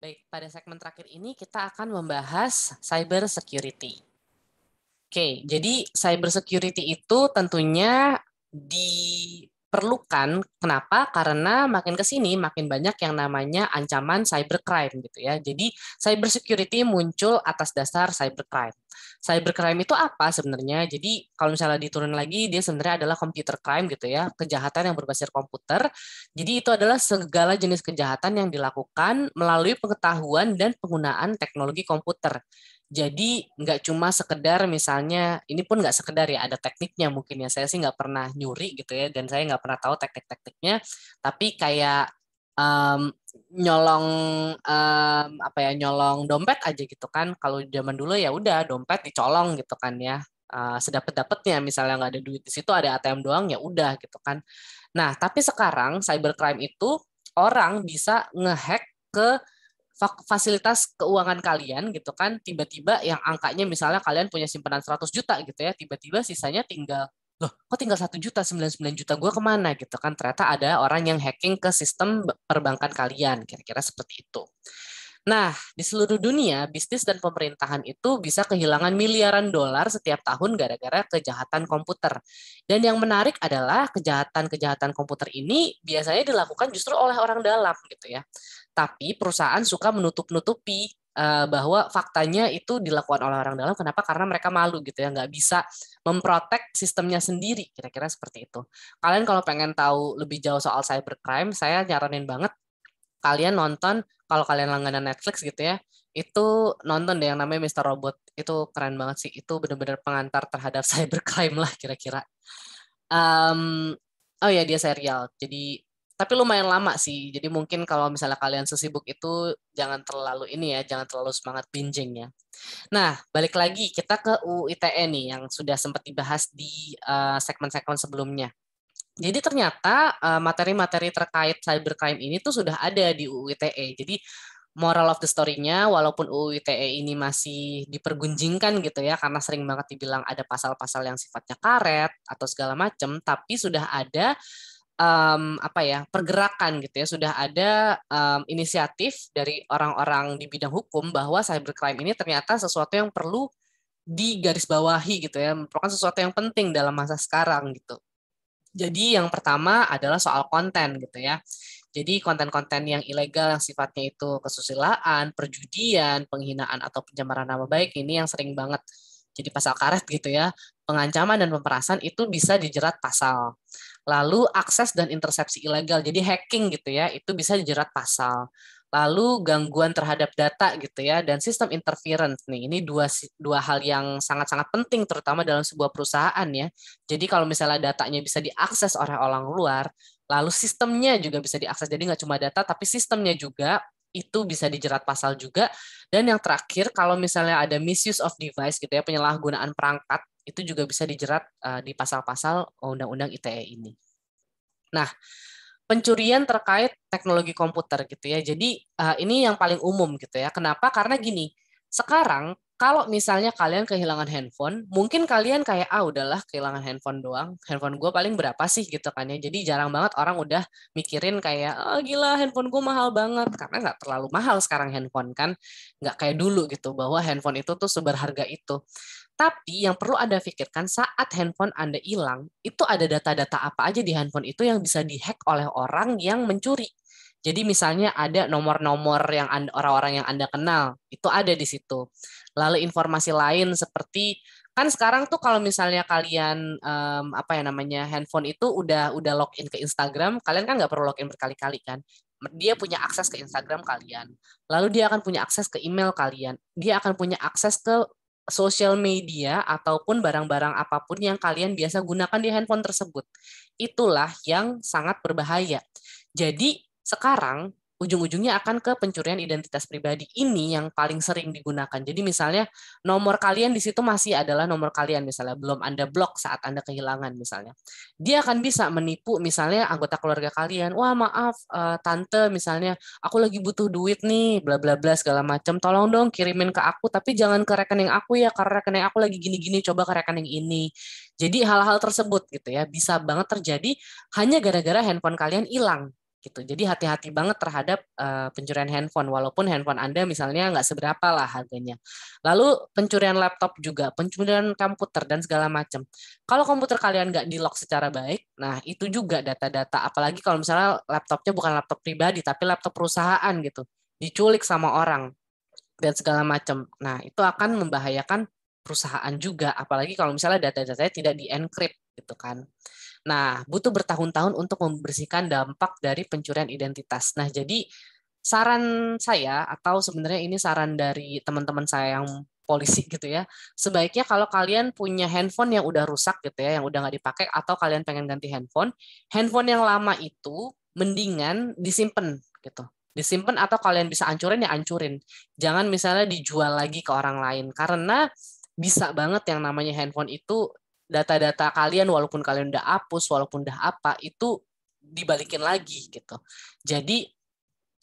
Baik, pada segmen terakhir ini kita akan membahas cyber security. Oke, jadi cyber security itu tentunya diperlukan. Kenapa? Karena makin ke sini makin banyak yang namanya ancaman cybercrime gitu ya. Jadi cyber security muncul atas dasar cybercrime. Cybercrime itu apa sebenarnya? Jadi kalau misalnya diturun lagi, dia sebenarnya adalah computer crime gitu ya, kejahatan yang berbasis komputer. Jadi itu adalah segala jenis kejahatan yang dilakukan melalui pengetahuan dan penggunaan teknologi komputer. Jadi nggak cuma sekedar misalnya, ini pun nggak sekedar ya, ada tekniknya mungkin ya. Saya sih nggak pernah nyuri gitu ya, dan saya nggak pernah tahu teknik-tekniknya. Tapi kayak em, nyolong apa ya, nyolong dompet aja gitu kan. Kalau zaman dulu ya udah dompet dicolong gitu kan ya. Sedapat-dapatnya misalnya nggak ada duit di situ, ada ATM doang ya udah gitu kan. Nah, tapi sekarang cybercrime itu orang bisa ngehack ke fasilitas keuangan kalian gitu kan, tiba-tiba yang angkanya misalnya kalian punya simpanan 100 juta gitu ya, tiba-tiba sisanya tinggal, loh kok tinggal 1 juta, 99 juta gue kemana gitu kan, ternyata ada orang yang hacking ke sistem perbankan kalian, kira-kira seperti itu. Nah, di seluruh dunia, bisnis dan pemerintahan itu bisa kehilangan miliaran dolar setiap tahun gara-gara kejahatan komputer. Dan yang menarik adalah kejahatan-kejahatan komputer ini biasanya dilakukan justru oleh orang dalam gitu ya. Tapi perusahaan suka menutup-nutupi bahwa faktanya itu dilakukan oleh orang dalam. Kenapa? Karena mereka malu gitu ya, nggak bisa memprotek sistemnya sendiri. Kira-kira seperti itu. Kalian kalau pengen tahu lebih jauh soal cybercrime, saya nyaranin banget kalian nonton, kalau kalian langganan Netflix gitu ya, itu nonton deh yang namanya Mr. Robot. Itu keren banget sih. Itu benar-benar pengantar terhadap cybercrime lah kira-kira. Um, oh ya, dia serial. Jadi tapi lumayan lama sih. Jadi mungkin kalau misalnya kalian sesibuk itu jangan terlalu ini ya, jangan terlalu semangat binging ya. Nah, balik lagi kita ke UU ITE nih yang sudah sempat dibahas di segmen-segmen sebelumnya. Jadi ternyata materi-materi terkait cybercrime ini tuh sudah ada di UU ITE. Jadi moral of the story-nya, walaupun UU ITE ini masih dipergunjingkan gitu ya, karena sering banget dibilang ada pasal-pasal yang sifatnya karet atau segala macam, tapi sudah ada apa ya, pergerakan gitu ya, sudah ada inisiatif dari orang-orang di bidang hukum bahwa cybercrime ini ternyata sesuatu yang perlu digarisbawahi gitu ya, merupakan sesuatu yang penting dalam masa sekarang gitu. Jadi yang pertama adalah soal konten gitu ya. Jadi konten-konten yang ilegal yang sifatnya itu kesusilaan, perjudian, penghinaan atau pencemaran nama baik ini yang sering banget jadi pasal karet gitu ya. Pengancaman dan pemerasan itu bisa dijerat pasal. Lalu akses dan intersepsi ilegal, jadi hacking gitu ya, itu bisa dijerat pasal. Lalu gangguan terhadap data gitu ya, dan sistem interference nih, ini dua hal yang sangat-sangat penting terutama dalam sebuah perusahaan ya. Jadi kalau misalnya datanya bisa diakses oleh orang luar, lalu sistemnya juga bisa diakses. Jadi nggak cuma data, tapi sistemnya juga itu bisa dijerat pasal juga. Dan yang terakhir, kalau misalnya ada misuse of device gitu ya, penyalahgunaan perangkat, itu juga bisa dijerat di pasal-pasal Undang-Undang ITE ini. Nah, pencurian terkait teknologi komputer gitu ya. Jadi ini yang paling umum gitu ya. Kenapa? Karena gini, sekarang kalau misalnya kalian kehilangan handphone, mungkin kalian kayak udahlah kehilangan handphone doang. Handphone gue paling berapa sih gitu kan ya. Jadi jarang banget orang udah mikirin kayak gila handphone gue mahal banget karena nggak terlalu mahal sekarang handphone kan. Nggak kayak dulu gitu bahwa handphone itu tuh seberharga itu. Tapi yang perlu Anda pikirkan saat handphone Anda hilang, itu ada data-data apa aja di handphone itu yang bisa dihack oleh orang yang mencuri. Jadi misalnya ada nomor-nomor yang orang-orang yang Anda kenal, itu ada di situ. Lalu informasi lain seperti kan sekarang tuh kalau misalnya kalian apa ya namanya handphone itu udah login ke Instagram, kalian kan nggak perlu login berkali-kali kan. Dia punya akses ke Instagram kalian, lalu dia akan punya akses ke email kalian, dia akan punya akses ke sosial media ataupun barang-barang apapun yang kalian biasa gunakan di handphone tersebut. Itulah yang sangat berbahaya. Jadi sekarang ujung-ujungnya akan ke pencurian identitas pribadi. Ini yang paling sering digunakan. Jadi misalnya nomor kalian di situ masih adalah nomor kalian misalnya, belum Anda blok saat Anda kehilangan misalnya. Dia akan bisa menipu misalnya anggota keluarga kalian. Wah, maaf tante misalnya, aku lagi butuh duit nih, bla bla bla segala macam. Tolong dong kirimin ke aku, tapi jangan ke rekening aku ya, karena rekening aku lagi gini-gini, coba ke rekening ini. Jadi hal-hal tersebut gitu ya bisa banget terjadi hanya gara-gara handphone kalian hilang. gitu. Jadi hati-hati banget terhadap pencurian handphone, walaupun handphone Anda misalnya nggak seberapa lah harganya. Lalu pencurian laptop juga, pencurian komputer dan segala macam. Kalau komputer kalian nggak di-lock secara baik, nah itu juga data-data, apalagi kalau misalnya laptopnya bukan laptop pribadi, tapi laptop perusahaan gitu, diculik sama orang dan segala macam. Nah, itu akan membahayakan perusahaan juga, apalagi kalau misalnya data-datanya tidak di-encrypt gitu kan. Nah, butuh bertahun-tahun untuk membersihkan dampak dari pencurian identitas. Nah, jadi saran saya, atau sebenarnya ini saran dari teman-teman saya yang polisi gitu ya, sebaiknya kalau kalian punya handphone yang udah rusak gitu ya, yang udah nggak dipakai, atau kalian pengen ganti handphone, handphone yang lama itu mendingan disimpan gitu. Disimpan atau kalian bisa ancurin ya ancurin. Jangan misalnya dijual lagi ke orang lain, karena bisa banget yang namanya handphone itu data-data kalian walaupun kalian udah hapus, walaupun udah apa, itu dibalikin lagi gitu. Jadi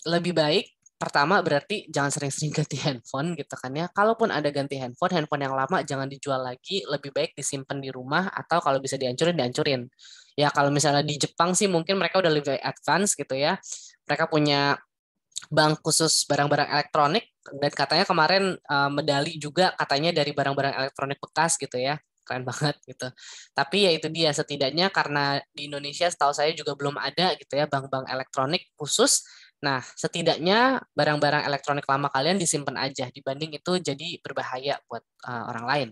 lebih baik pertama berarti jangan sering-sering ganti handphone gitu kan ya. Kalaupun ada ganti handphone, handphone yang lama jangan dijual lagi, lebih baik disimpan di rumah atau kalau bisa dihancurin dihancurin. Ya kalau misalnya di Jepang sih mungkin mereka udah lebih advance gitu ya. Mereka punya bank khusus barang-barang elektronik dan katanya kemarin medali juga katanya dari barang-barang elektronik bekas gitu ya. Keren banget gitu. Tapi ya itu dia setidaknya karena di Indonesia setahu saya juga belum ada gitu ya bank-bank elektronik khusus. Nah, setidaknya barang-barang elektronik lama kalian disimpan aja dibanding itu jadi berbahaya buat orang lain.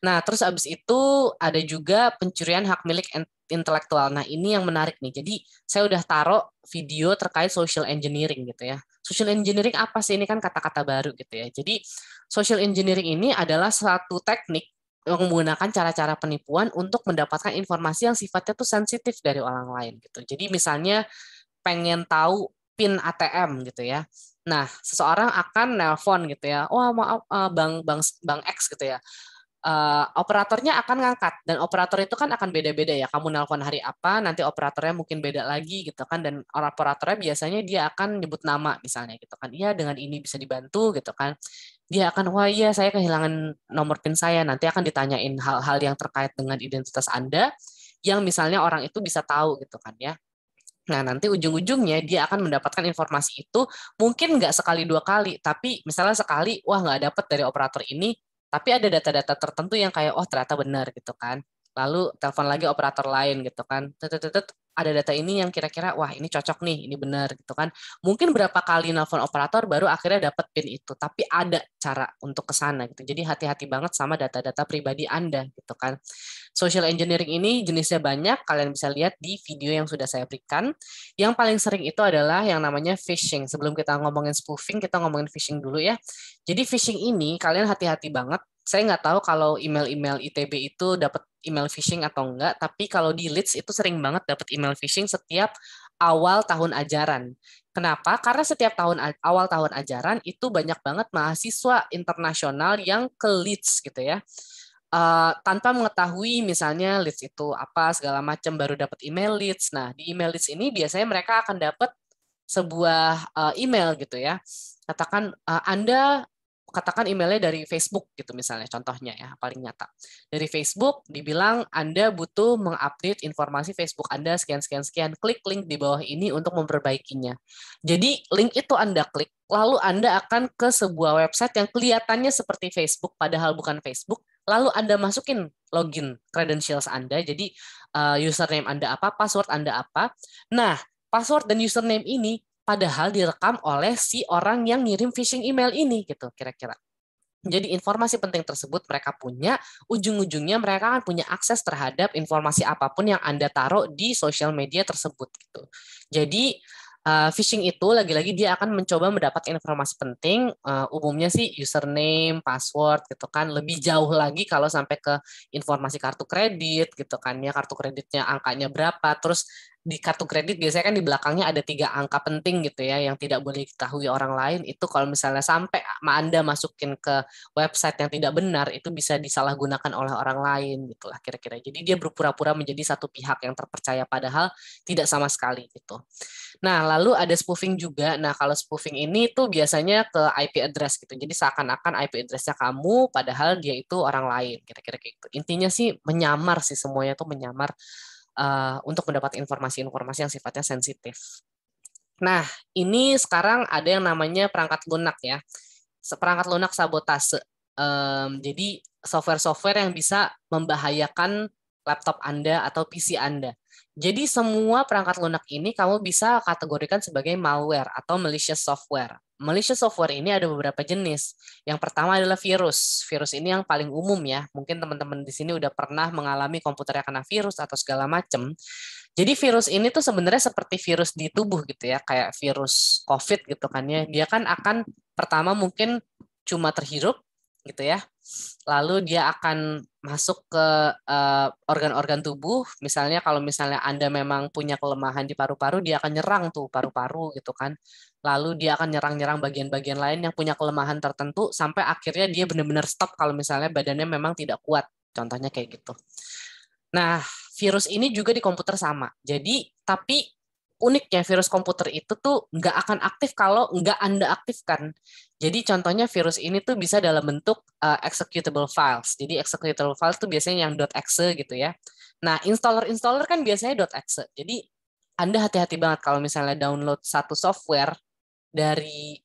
Nah, terus abis itu ada juga pencurian hak milik intelektual. Nah, ini yang menarik nih. Jadi, saya udah taruh video terkait social engineering gitu ya. Social engineering apa sih? Ini kan kata-kata baru gitu ya. Jadi, social engineering ini adalah satu teknik yang menggunakan cara-cara penipuan untuk mendapatkan informasi yang sifatnya tuh sensitif dari orang lain gitu. Jadi, misalnya pengen tahu PIN ATM gitu ya. Nah, seseorang akan nelpon gitu ya. Wah, maaf, bang X gitu ya, operatornya akan ngangkat dan operator itu kan akan beda-beda ya. Kamu nelpon hari apa, nanti operatornya mungkin beda lagi gitu kan dan operatornya biasanya dia akan nyebut nama misalnya gitu kan. Iya dengan ini bisa dibantu gitu kan. Dia akan wah iya saya kehilangan nomor PIN saya. Nanti akan ditanyain hal-hal yang terkait dengan identitas Anda yang misalnya orang itu bisa tahu gitu kan ya. Nah, nanti ujung-ujungnya dia akan mendapatkan informasi itu mungkin nggak sekali dua kali, tapi misalnya sekali, wah nggak dapet dari operator ini, tapi ada data-data tertentu yang kayak, oh ternyata benar gitu kan. Lalu telepon lagi operator lain gitu kan. Tetet, ada data ini yang kira-kira, wah ini cocok nih, ini benar gitu kan. Mungkin berapa kali nelpon operator baru akhirnya dapet PIN itu, tapi ada cara untuk ke sana gitu. Jadi hati-hati banget sama data-data pribadi Anda gitu kan. Social engineering ini jenisnya banyak, kalian bisa lihat di video yang sudah saya berikan. Yang paling sering itu adalah yang namanya phishing. Sebelum kita ngomongin spoofing, kita ngomongin phishing dulu ya. Jadi phishing ini kalian hati-hati banget. Saya nggak tahu kalau email-email ITB itu dapat email phishing atau enggak, tapi kalau di Leeds itu sering banget dapat email phishing setiap awal tahun ajaran. Kenapa? Karena setiap awal tahun ajaran itu banyak banget mahasiswa internasional yang ke Leeds gitu ya, tanpa mengetahui misalnya leads itu apa segala macam baru dapat email leads. Nah, di email leads ini biasanya mereka akan dapat sebuah email gitu ya. Anda katakan emailnya dari Facebook gitu misalnya contohnya ya paling nyata. Dari Facebook dibilang Anda butuh mengupdate informasi Facebook Anda sekian sekian sekian. Klik link di bawah ini untuk memperbaikinya. Jadi link itu Anda klik lalu Anda akan ke sebuah website yang kelihatannya seperti Facebook padahal bukan Facebook. Lalu Anda masukin login credentials Anda. Jadi username Anda apa, password Anda apa. Nah, password dan username ini padahal direkam oleh si orang yang ngirim phishing email ini gitu kira-kira. Jadi informasi penting tersebut mereka punya, ujung-ujungnya mereka akan punya akses terhadap informasi apapun yang Anda taruh di sosial media tersebut gitu. Jadi phishing itu lagi-lagi dia akan mencoba mendapatkan informasi penting, umumnya sih username, password gitu kan. Lebih jauh lagi kalau sampai ke informasi kartu kredit gitu kan ya, kartu kreditnya angkanya berapa, terus di kartu kredit biasanya kan di belakangnya ada 3 angka penting gitu ya yang tidak boleh diketahui orang lain. Itu kalau misalnya sampai Anda masukin ke website yang tidak benar itu bisa disalahgunakan oleh orang lain gitulah kira-kira. Jadi dia berpura-pura menjadi satu pihak yang terpercaya padahal tidak sama sekali gitu. Nah, lalu ada spoofing juga. Nah, kalau spoofing ini tuh biasanya ke IP address gitu. Jadi seakan-akan IP address-nya kamu padahal dia itu orang lain kira-kira kayak gitu. Intinya sih menyamar sih semuanya tuh menyamar untuk mendapat informasi-informasi yang sifatnya sensitif. Nah, ini sekarang ada yang namanya perangkat lunak ya. Perangkat lunak sabotase. Jadi software-software yang bisa membahayakan laptop Anda atau PC Anda. Jadi semua perangkat lunak ini kamu bisa kategorikan sebagai malware atau malicious software. Malicious software ini ada beberapa jenis. Yang pertama adalah virus. Virus ini yang paling umum ya. Mungkin teman-teman di sini udah pernah mengalami komputernya kena virus atau segala macam. Jadi virus ini tuh sebenarnya seperti virus di tubuh gitu ya, kayak virus COVID gitu kan ya. Dia kan akan pertama mungkin cuma terhirup gitu ya. Lalu dia akan masuk ke organ-organ tubuh. Misalnya kalau misalnya Anda memang punya kelemahan di paru-paru, dia akan nyerang tuh paru-paru gitu kan. Lalu dia akan nyerang-nyerang bagian-bagian lain yang punya kelemahan tertentu sampai akhirnya dia benar-benar stop kalau misalnya badannya memang tidak kuat. Contohnya kayak gitu. Nah, virus ini juga di komputer sama. Jadi, tapi uniknya virus komputer itu tuh nggak akan aktif kalau nggak Anda aktifkan. Jadi contohnya virus ini tuh bisa dalam bentuk executable files. Jadi executable files tuh biasanya yang .exe gitu ya. Nah, installer-installer kan biasanya .exe. Jadi Anda hati-hati banget kalau misalnya download satu software dari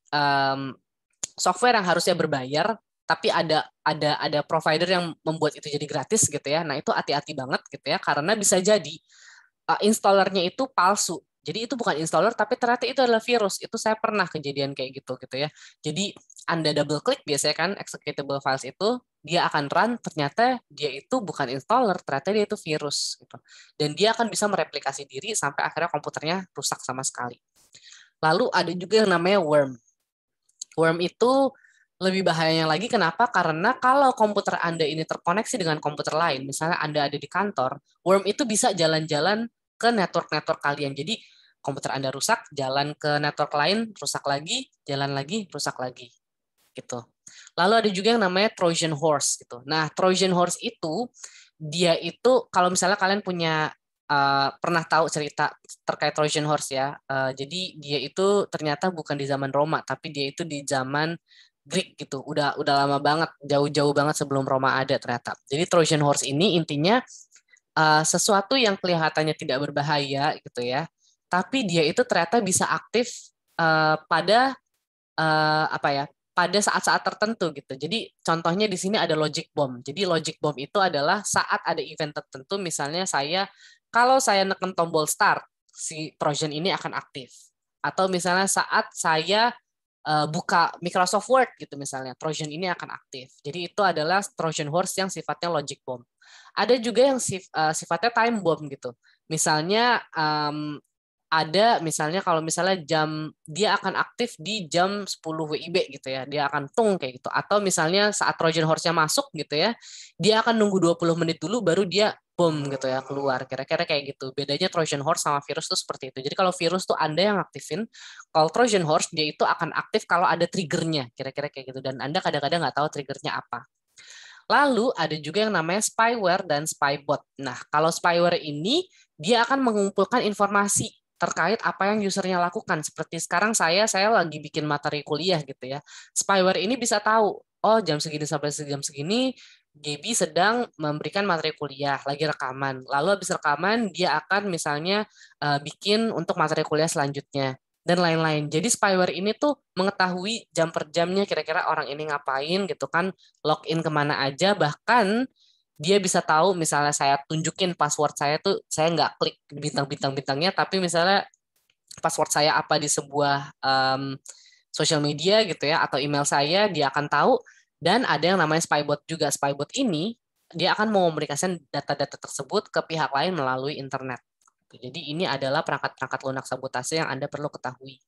software yang harusnya berbayar, tapi ada provider yang membuat itu jadi gratis gitu ya. Nah, itu hati-hati banget gitu ya karena bisa jadi installernya itu palsu. Jadi itu bukan installer tapi ternyata itu adalah virus. Itu saya pernah kejadian kayak gitu ya. Jadi Anda double klik biasanya kan executable files itu dia akan run, ternyata dia itu bukan installer, ternyata dia itu virus gitu. Dan dia akan bisa mereplikasi diri sampai akhirnya komputernya rusak sama sekali. Lalu ada juga yang namanya worm. Worm itu lebih bahayanya lagi kenapa? Karena kalau komputer Anda ini terkoneksi dengan komputer lain, misalnya Anda ada di kantor, worm itu bisa jalan-jalan ke network-network kalian. Jadi komputer Anda rusak, jalan ke network lain, rusak lagi, jalan lagi, rusak lagi. Gitu. Lalu ada juga yang namanya Trojan Horse gitu. Nah, Trojan Horse itu dia itu kalau misalnya kalian punya pernah tahu cerita terkait Trojan Horse ya. Jadi dia itu ternyata bukan di zaman Roma, tapi dia itu di zaman Greek gitu. Udah lama banget, jauh-jauh banget sebelum Roma ada ternyata. Jadi Trojan Horse ini intinya sesuatu yang kelihatannya tidak berbahaya gitu ya, tapi dia itu ternyata bisa aktif pada apa ya? Pada saat-saat tertentu gitu. Jadi contohnya di sini ada logic bomb. Jadi logic bomb itu adalah saat ada event tertentu, misalnya kalau saya neken tombol start, si Trojan ini akan aktif. Atau misalnya saat saya buka Microsoft Word gitu misalnya, Trojan ini akan aktif. Jadi itu adalah Trojan horse yang sifatnya logic bomb. Ada juga yang sifatnya time bomb gitu. Misalnya ada misalnya kalau misalnya dia akan aktif di jam 10 WIB gitu ya. Dia akan tung kayak gitu. Atau misalnya saat Trojan horse-nya masuk gitu ya, dia akan nunggu 20 menit dulu baru dia bom gitu ya keluar. Kira-kira kayak gitu. Bedanya Trojan horse sama virus tuh seperti itu. Jadi kalau virus tuh Anda yang aktifin, kalau Trojan horse dia itu akan aktif kalau ada triggernya. Kira-kira kayak gitu. Dan Anda kadang-kadang nggak tahu triggernya apa. Lalu ada juga yang namanya spyware dan spybot. Nah, kalau spyware ini dia akan mengumpulkan informasi terkait apa yang usernya lakukan. Seperti sekarang saya lagi bikin materi kuliah gitu ya. Spyware ini bisa tahu, oh jam segini sampai jam segini Gaby sedang memberikan materi kuliah, lagi rekaman. Lalu habis rekaman dia akan misalnya bikin untuk materi kuliah selanjutnya dan lain-lain. Jadi spyware ini tuh mengetahui jam per jamnya kira-kira orang ini ngapain gitu kan, login kemana aja, bahkan dia bisa tahu misalnya saya tunjukin password saya tuh, saya nggak klik bintang-bintang-bintangnya, tapi misalnya password saya apa di sebuah social media gitu ya, atau email saya, dia akan tahu. Dan ada yang namanya spybot juga. Spybot ini, dia akan mengomunikasikan data-data tersebut ke pihak lain melalui internet. Jadi ini adalah perangkat-perangkat lunak sabotase yang Anda perlu ketahui.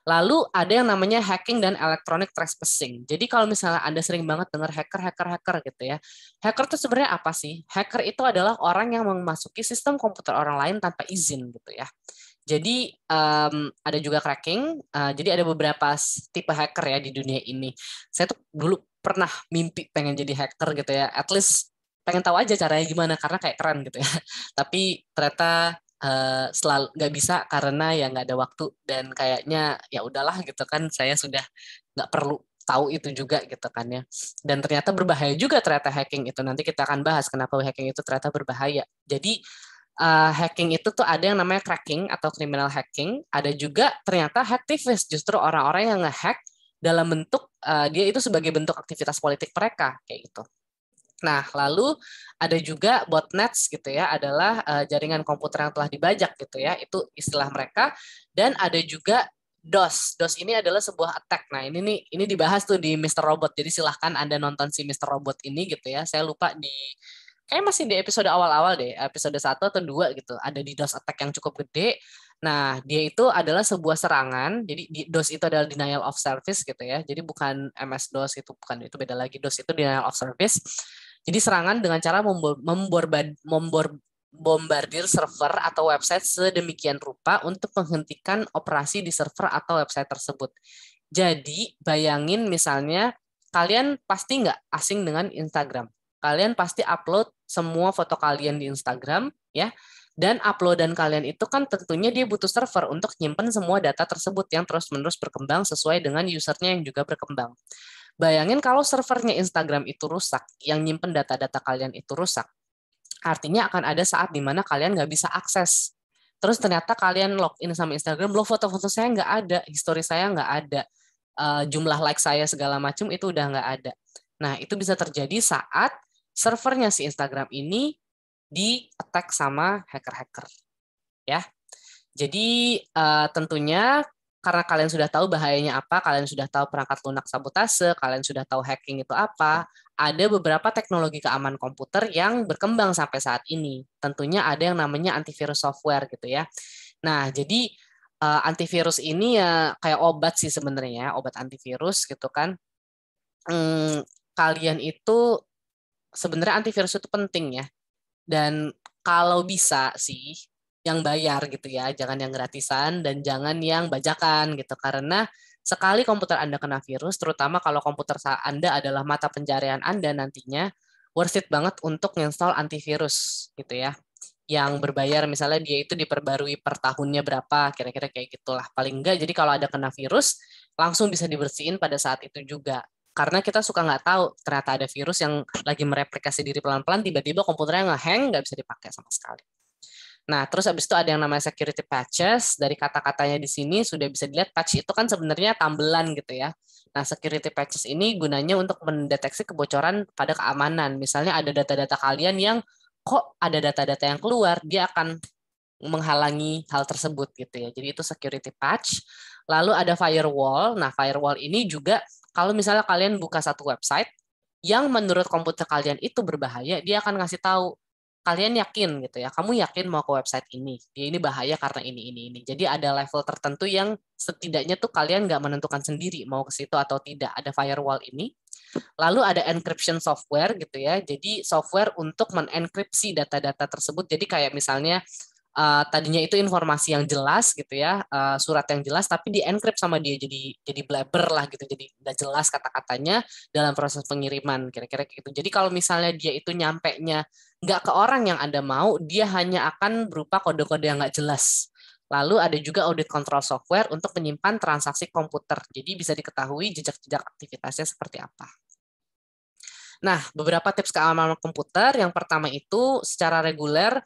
Lalu ada yang namanya hacking dan electronic trespassing. Jadi kalau misalnya Anda sering banget dengar hacker gitu ya. Hacker itu sebenarnya apa sih? Hacker itu adalah orang yang memasuki sistem komputer orang lain tanpa izin gitu ya. Jadi ada juga cracking. Jadi ada beberapa tipe hacker ya di dunia ini. Saya tuh dulu pernah mimpi pengen jadi hacker gitu ya. At least pengen tahu aja caranya gimana karena kayak keren gitu ya. Tapi ternyata selalu nggak bisa karena ya nggak ada waktu dan kayaknya ya udahlah gitu kan, saya sudah nggak perlu tahu itu juga gitu kan ya. Dan ternyata berbahaya juga ternyata hacking itu. Nanti kita akan bahas kenapa hacking itu ternyata berbahaya. Jadi hacking itu tuh ada yang namanya cracking atau criminal hacking, ada juga ternyata hacktivist, justru orang-orang yang ngehack dalam bentuk dia itu sebagai bentuk aktivitas politik mereka kayak gitu. Nah, lalu ada juga botnets gitu ya, adalah jaringan komputer yang telah dibajak gitu ya, itu istilah mereka. Dan ada juga DOS. DOS ini adalah sebuah attack. Nah, ini dibahas tuh di Mr. Robot. Jadi silahkan Anda nonton si Mr. Robot ini gitu ya. Saya lupa kayak masih di episode awal-awal deh, episode 1 atau 2 gitu. Ada di DOS attack yang cukup gede. Nah, dia itu adalah sebuah serangan. Jadi DOS itu adalah denial of service gitu ya. Jadi bukan MS-DOS, itu bukan, itu beda lagi. DOS itu denial of service. Jadi serangan dengan cara bombardir server atau website sedemikian rupa untuk menghentikan operasi di server atau website tersebut. Jadi bayangin misalnya kalian pasti nggak asing dengan Instagram. Kalian pasti upload semua foto kalian di Instagram ya. Dan uploadan kalian itu kan tentunya dia butuh server untuk nyimpen semua data tersebut yang terus-menerus berkembang sesuai dengan usernya yang juga berkembang. Bayangin kalau servernya Instagram itu rusak, yang nyimpen data-data kalian itu rusak, artinya akan ada saat di mana kalian nggak bisa akses. Terus ternyata kalian login sama Instagram, lo foto-foto saya nggak ada, history saya nggak ada, jumlah like saya segala macam itu udah nggak ada. Nah, itu bisa terjadi saat servernya si Instagram ini di-attack sama hacker-hacker. Ya, jadi tentunya karena kalian sudah tahu bahayanya apa, kalian sudah tahu perangkat lunak sabotase, kalian sudah tahu hacking itu apa, ada beberapa teknologi keamanan komputer yang berkembang sampai saat ini. Tentunya ada yang namanya antivirus software gitu ya. Nah, jadi antivirus ini ya kayak obat sih sebenarnya, obat antivirus gitu kan. Kalian itu sebenarnya antivirus itu penting ya. Dan kalau bisa sih yang bayar gitu ya, jangan yang gratisan dan jangan yang bajakan gitu. Karena sekali komputer Anda kena virus, terutama kalau komputer Anda adalah mata pencarian Anda nantinya, worth it banget untuk install antivirus gitu ya. Yang berbayar misalnya dia itu diperbarui per tahunnya berapa, kira-kira kayak gitulah. Paling enggak, jadi kalau ada kena virus, langsung bisa dibersihin pada saat itu juga. Karena kita suka nggak tahu, ternyata ada virus yang lagi mereplikasi diri pelan-pelan, tiba-tiba komputernya nge-hang, nggak bisa dipakai sama sekali. Nah, terus habis itu ada yang namanya security patches. Dari kata-katanya di sini sudah bisa dilihat patch itu kan sebenarnya tambelan gitu ya. Nah, security patches ini gunanya untuk mendeteksi kebocoran pada keamanan. Misalnya ada data-data kalian yang kok ada data-data yang keluar, dia akan menghalangi hal tersebut gitu ya. Jadi itu security patch. Lalu ada firewall. Nah, firewall ini juga kalau misalnya kalian buka satu website yang menurut komputer kalian itu berbahaya, dia akan ngasih tahu kalian yakin gitu ya. Kamu yakin mau ke website ini? Dia ini bahaya karena ini. Jadi ada level tertentu yang setidaknya tuh kalian nggak menentukan sendiri mau ke situ atau tidak. Ada firewall ini. Lalu ada encryption software gitu ya. Jadi software untuk menenkripsi data-data tersebut. Jadi kayak misalnya tadinya itu informasi yang jelas gitu ya, surat yang jelas tapi di-encrypt sama dia jadi blabber lah gitu, jadi nggak jelas kata-katanya dalam proses pengiriman kira-kira gitu. Jadi kalau misalnya dia itu nyampe-nya nggak ke orang yang Anda mau, dia hanya akan berupa kode-kode yang nggak jelas. Lalu ada juga audit control software untuk menyimpan transaksi komputer. Jadi bisa diketahui jejak-jejak aktivitasnya seperti apa. Nah, beberapa tips keamanan komputer. Yang pertama itu secara reguler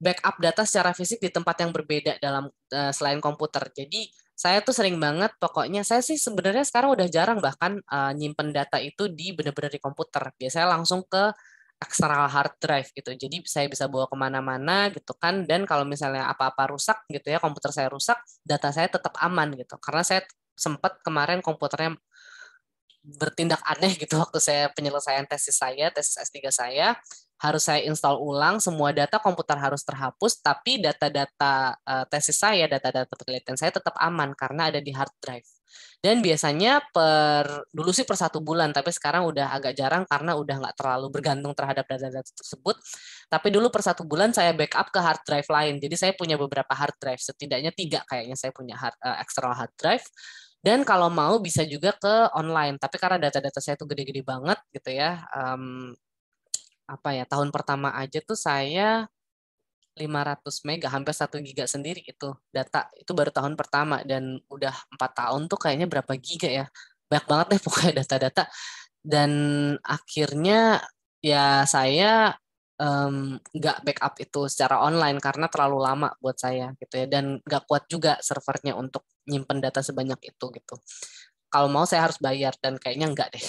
backup data secara fisik di tempat yang berbeda dalam selain komputer. Jadi saya tuh sering banget, pokoknya saya sih sebenarnya sekarang udah jarang bahkan nyimpen data itu di bener-bener di komputer. Biasanya langsung ke external hard drive gitu. Jadi saya bisa bawa kemana-mana gitu kan. Dan kalau misalnya apa-apa rusak gitu ya, komputer saya rusak, data saya tetap aman gitu. Karena saya sempat kemarin komputernya bertindak aneh gitu waktu saya penyelesaian tesis S3 saya, harus saya install ulang, semua data komputer harus terhapus, tapi data-data tesis saya, data-data penelitian saya tetap aman karena ada di hard drive. Dan biasanya dulu sih per 1 bulan, tapi sekarang udah agak jarang karena udah nggak terlalu bergantung terhadap data-data tersebut. Tapi dulu per 1 bulan saya backup ke hard drive lain. Jadi saya punya beberapa hard drive, setidaknya 3 kayaknya saya punya external hard drive. Dan kalau mau bisa juga ke online, tapi karena data-data saya itu gede-gede banget gitu ya, apa ya, tahun pertama aja tuh saya 500 mega, hampir 1 giga sendiri itu data, itu baru tahun pertama, dan udah 4 tahun tuh kayaknya berapa giga ya, banyak banget deh pokoknya data-data, dan akhirnya ya saya nggak backup itu secara online karena terlalu lama buat saya gitu ya, dan nggak kuat juga servernya untuk nyimpen data sebanyak itu gitu. Kalau mau saya harus bayar dan kayaknya enggak deh.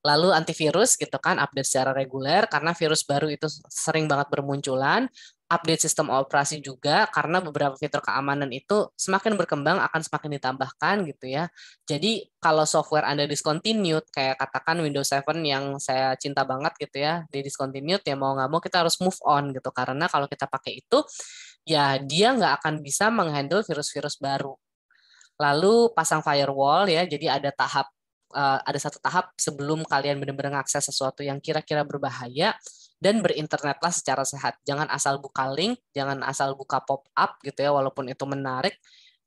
Lalu antivirus gitu kan, update secara reguler karena virus baru itu sering banget bermunculan. Update sistem operasi juga karena beberapa fitur keamanan itu semakin berkembang akan semakin ditambahkan gitu ya. Jadi kalau software Anda discontinued, kayak katakan Windows 7 yang saya cinta banget gitu ya, di discontinued ya mau nggak mau kita harus move on gitu. Karena kalau kita pakai itu, ya dia nggak akan bisa menghandle virus-virus baru. Lalu pasang firewall ya, jadi ada satu tahap sebelum kalian benar-benar mengakses sesuatu yang kira-kira berbahaya, dan berinternetlah secara sehat. Jangan asal buka link, jangan asal buka pop-up gitu ya, walaupun itu menarik,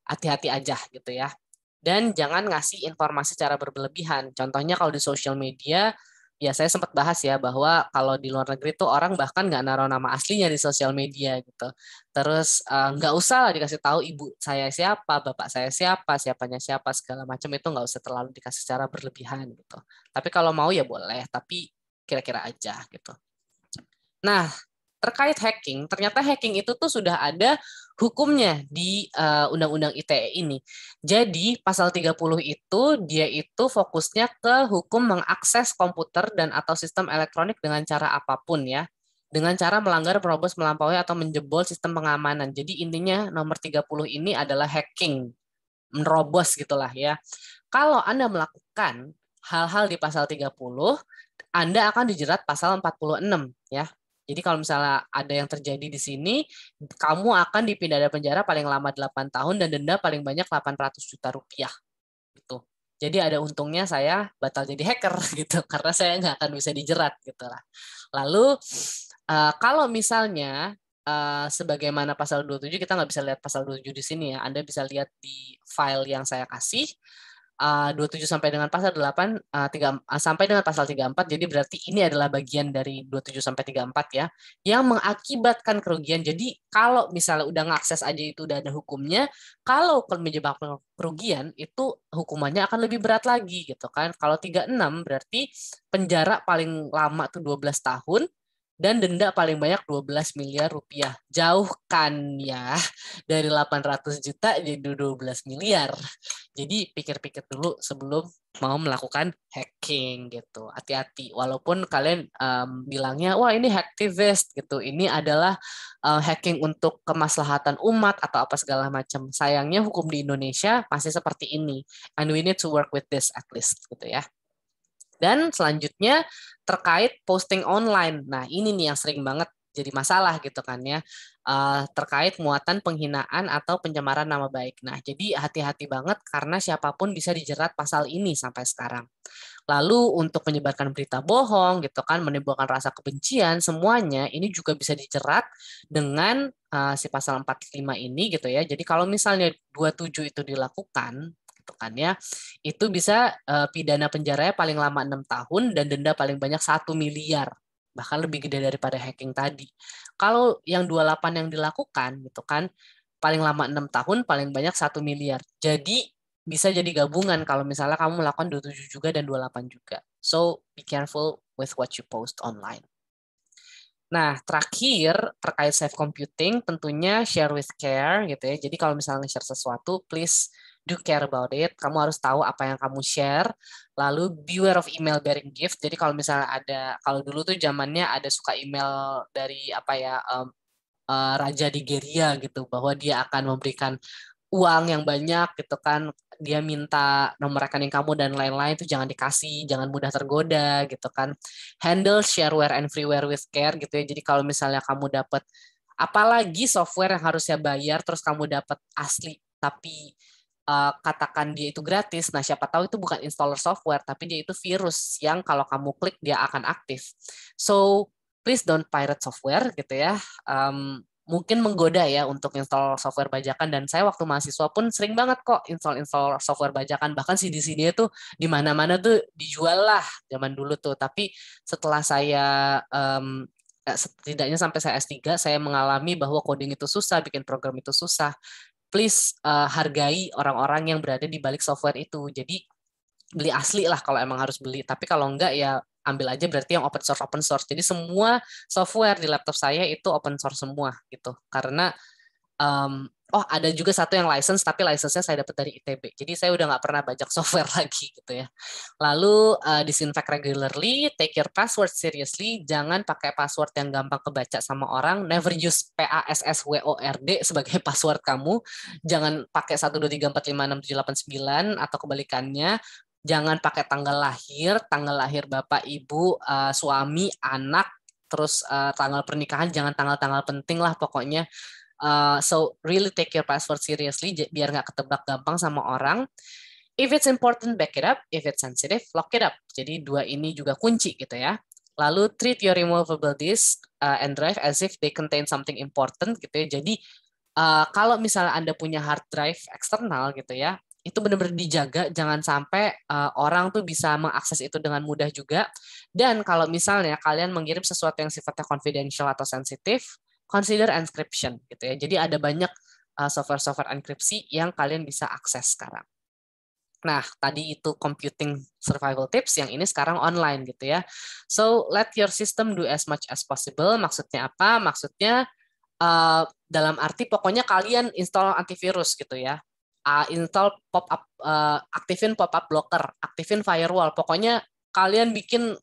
hati-hati aja gitu ya. Dan jangan ngasih informasi secara berlebihan. Contohnya kalau di social media, ya saya sempat bahas ya bahwa kalau di luar negeri tuh orang bahkan nggak naruh nama aslinya di sosial media gitu. Terus nggak usah lah dikasih tahu ibu saya siapa, bapak saya siapa, siapanya siapa, segala macam itu nggak usah terlalu dikasih secara berlebihan gitu. Tapi kalau mau ya boleh, tapi kira-kira aja gitu. Nah, terkait hacking, ternyata hacking itu tuh sudah ada hukumnya di Undang-Undang ITE ini. Jadi, pasal 30 itu dia itu fokusnya ke hukum mengakses komputer dan atau sistem elektronik dengan cara apapun ya. Dengan cara melanggar, merobos, melampaui atau menjebol sistem pengamanan. Jadi intinya nomor 30 ini adalah hacking, menerobos gitulah ya. Kalau Anda melakukan hal-hal di pasal 30, Anda akan dijerat pasal 46 ya. Jadi kalau misalnya ada yang terjadi di sini, kamu akan dipindah dari penjara paling lama 8 tahun dan denda paling banyak 800 juta rupiah gitu. Jadi ada untungnya saya batal jadi hacker gitu karena saya nggak akan bisa dijerat gitu lah. Lalu kalau misalnya sebagaimana pasal 27, kita nggak bisa lihat pasal 27 di sini ya. Anda bisa lihat di file yang saya kasih. 27 sampai dengan pasal 8, sampai dengan pasal 34, jadi berarti ini adalah bagian dari 27 sampai 34 ya, yang mengakibatkan kerugian. Jadi kalau misalnya udah ngakses aja itu udah ada hukumnya, kalau menyebabkan kerugian itu hukumannya akan lebih berat lagi gitu kan. Kalau 36 berarti penjara paling lama tuh 12 tahun, dan denda paling banyak 12 miliar rupiah. Jauh kan ya, dari 800 juta jadi 12 miliar. Jadi pikir-pikir dulu sebelum mau melakukan hacking gitu. Hati-hati. Walaupun kalian bilangnya, wah ini hacktivist gitu. Ini adalah hacking untuk kemaslahatan umat atau apa segala macam. Sayangnya hukum di Indonesia masih seperti ini. And we need to work with this at least gitu ya. Dan selanjutnya terkait posting online. Nah, ini nih yang sering banget jadi masalah gitu kan ya. Terkait muatan penghinaan atau pencemaran nama baik. Nah, jadi hati-hati banget karena siapapun bisa dijerat pasal ini sampai sekarang. Lalu untuk menyebarkan berita bohong gitu kan, menimbulkan rasa kebencian, semuanya ini juga bisa dijerat dengan si pasal 45 ini gitu ya. Jadi kalau misalnya 27 itu dilakukan gitu kan ya, itu bisa pidana penjaranya paling lama 6 tahun dan denda paling banyak 1 miliar, bahkan lebih gede daripada hacking tadi. Kalau yang 28 yang dilakukan gitu kan, paling lama 6 tahun, paling banyak 1 miliar. Jadi bisa jadi gabungan kalau misalnya kamu melakukan 27 juga dan 28 juga. So be careful with what you post online. Nah, terakhir terkait safe computing, tentunya share with care gitu ya. Jadi kalau misalnya share sesuatu, please do care about it. Kamu harus tahu apa yang kamu share. Lalu beware of email bearing gift. Jadi kalau misalnya ada, kalau dulu tuh zamannya ada suka email dari apa ya, Raja Nigeria gitu, bahwa dia akan memberikan uang yang banyak gitu kan, dia minta nomor rekening kamu dan lain-lain, itu jangan dikasih, jangan mudah tergoda gitu kan. Handle shareware and freeware with care gitu ya. Jadi kalau misalnya kamu dapat, apalagi software yang harusnya bayar terus kamu dapat asli tapi katakan dia itu gratis, nah siapa tahu itu bukan installer software tapi dia itu virus yang kalau kamu klik dia akan aktif. So please don't pirate software gitu ya. Mungkin menggoda ya untuk install software bajakan, dan saya waktu mahasiswa pun sering banget kok install software bajakan, bahkan CD-CD itu di mana-mana tuh dijual lah zaman dulu tuh. Tapi setelah saya setidaknya sampai saya S3 saya mengalami bahwa coding itu susah, bikin program itu susah. Please hargai orang-orang yang berada di balik software itu. Jadi beli asli lah kalau emang harus beli, tapi kalau enggak ya ambil aja berarti yang open source. Jadi semua software di laptop saya itu open source semua gitu. Karena ada juga satu yang license, tapi license-nya saya dapat dari ITB. Jadi saya udah nggak pernah bajak software lagi gitu ya. Lalu disinfect regularly, take your password seriously, jangan pakai password yang gampang kebaca sama orang, never use PASSWORD sebagai password kamu, jangan pakai 123456789 atau kebalikannya, jangan pakai tanggal lahir bapak, ibu, suami, anak, terus tanggal pernikahan, jangan tanggal-tanggal penting lah pokoknya. So really take your password seriously biar nggak ketebak gampang sama orang. If it's important, back it up. If it's sensitive, lock it up. Jadi dua ini juga kunci gitu ya. Lalu treat your removable disk and drive as if they contain something important gitu ya. Jadi kalau misalnya Anda punya hard drive eksternal gitu ya, itu benar-benar dijaga, jangan sampai orang tuh bisa mengakses itu dengan mudah juga. Dan kalau misalnya kalian mengirim sesuatu yang sifatnya confidential atau sensitif, consider encryption gitu ya. Jadi ada banyak software-software enkripsi yang kalian bisa akses sekarang. Nah, tadi itu computing survival tips, yang ini sekarang online gitu ya. So, let your system do as much as possible. Maksudnya apa? Maksudnya dalam arti pokoknya kalian install antivirus gitu ya. Install pop-up, aktifin pop-up blocker, aktifin firewall. Pokoknya kalian bikin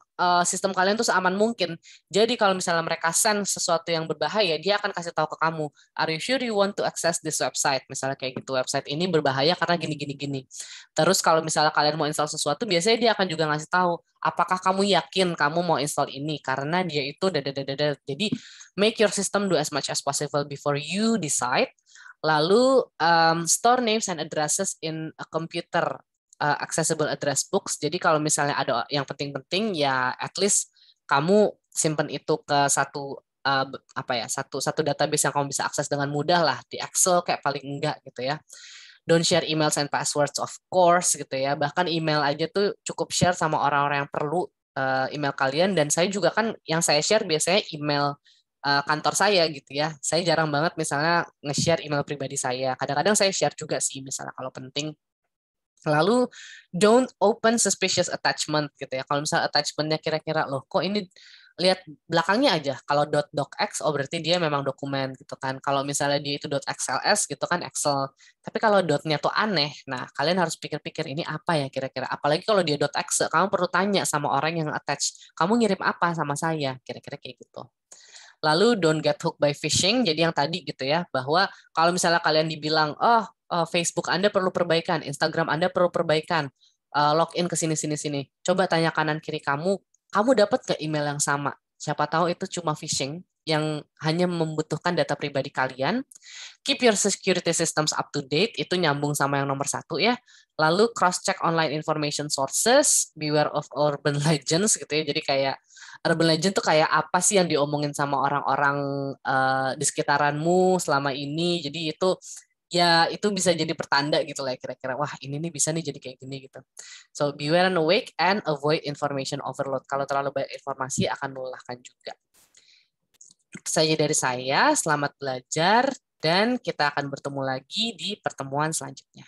sistem kalian tuh seaman mungkin. Jadi kalau misalnya mereka send sesuatu yang berbahaya, dia akan kasih tahu ke kamu, are you sure you want to access this website? Misalnya kayak gitu, website ini berbahaya karena gini. Terus kalau misalnya kalian mau install sesuatu, biasanya dia akan juga ngasih tahu, apakah kamu yakin kamu mau install ini? Karena dia itu dadadadada. Jadi make your system do as much as possible before you decide. Lalu store names and addresses in a computer accessible address books. Jadi kalau misalnya ada yang penting-penting ya at least kamu simpen itu ke satu satu database yang kamu bisa akses dengan mudah lah, di Excel kayak paling enggak gitu ya. Don't share emails and passwords of course gitu ya. Bahkan email aja tuh cukup share sama orang-orang yang perlu email kalian. Dan saya juga kan yang saya share biasanya email kantor saya gitu ya. Saya jarang banget misalnya nge-share email pribadi saya. Kadang-kadang saya share juga sih misalnya kalau penting. Lalu don't open suspicious attachment gitu ya. Kalau misalnya attachmentnya kira-kira loh kok ini lihat belakangnya aja. Kalau .docx oh berarti dia memang dokumen gitu kan. Kalau misalnya dia itu .xls gitu kan Excel. Tapi kalau dotnya tuh aneh, nah kalian harus pikir-pikir ini apa ya kira-kira. Apalagi kalau dia .exe, kamu perlu tanya sama orang yang attach. Kamu ngirim apa sama saya? Kira-kira kayak gitu. Lalu don't get hooked by phishing. Jadi yang tadi gitu ya, bahwa kalau misalnya kalian dibilang, Facebook Anda perlu perbaikan, Instagram Anda perlu perbaikan, login ke sini. Coba tanya kanan kiri kamu dapat ke email yang sama? Siapa tahu itu cuma phishing yang hanya membutuhkan data pribadi kalian. Keep your security systems up to date, itu nyambung sama yang nomor 1 ya. Lalu cross-check online information sources, beware of urban legends gitu ya. Jadi kayak urban legend tuh kayak apa sih yang diomongin sama orang-orang di sekitaranmu selama ini. Jadi itu bisa jadi pertanda gitu lah kira-kira. Wah ini nih bisa nih jadi kayak gini gitu. So beware and awake and avoid information overload. Kalau terlalu banyak informasi akan melelahkan juga. Itu saja dari saya. Selamat belajar dan kita akan bertemu lagi di pertemuan selanjutnya.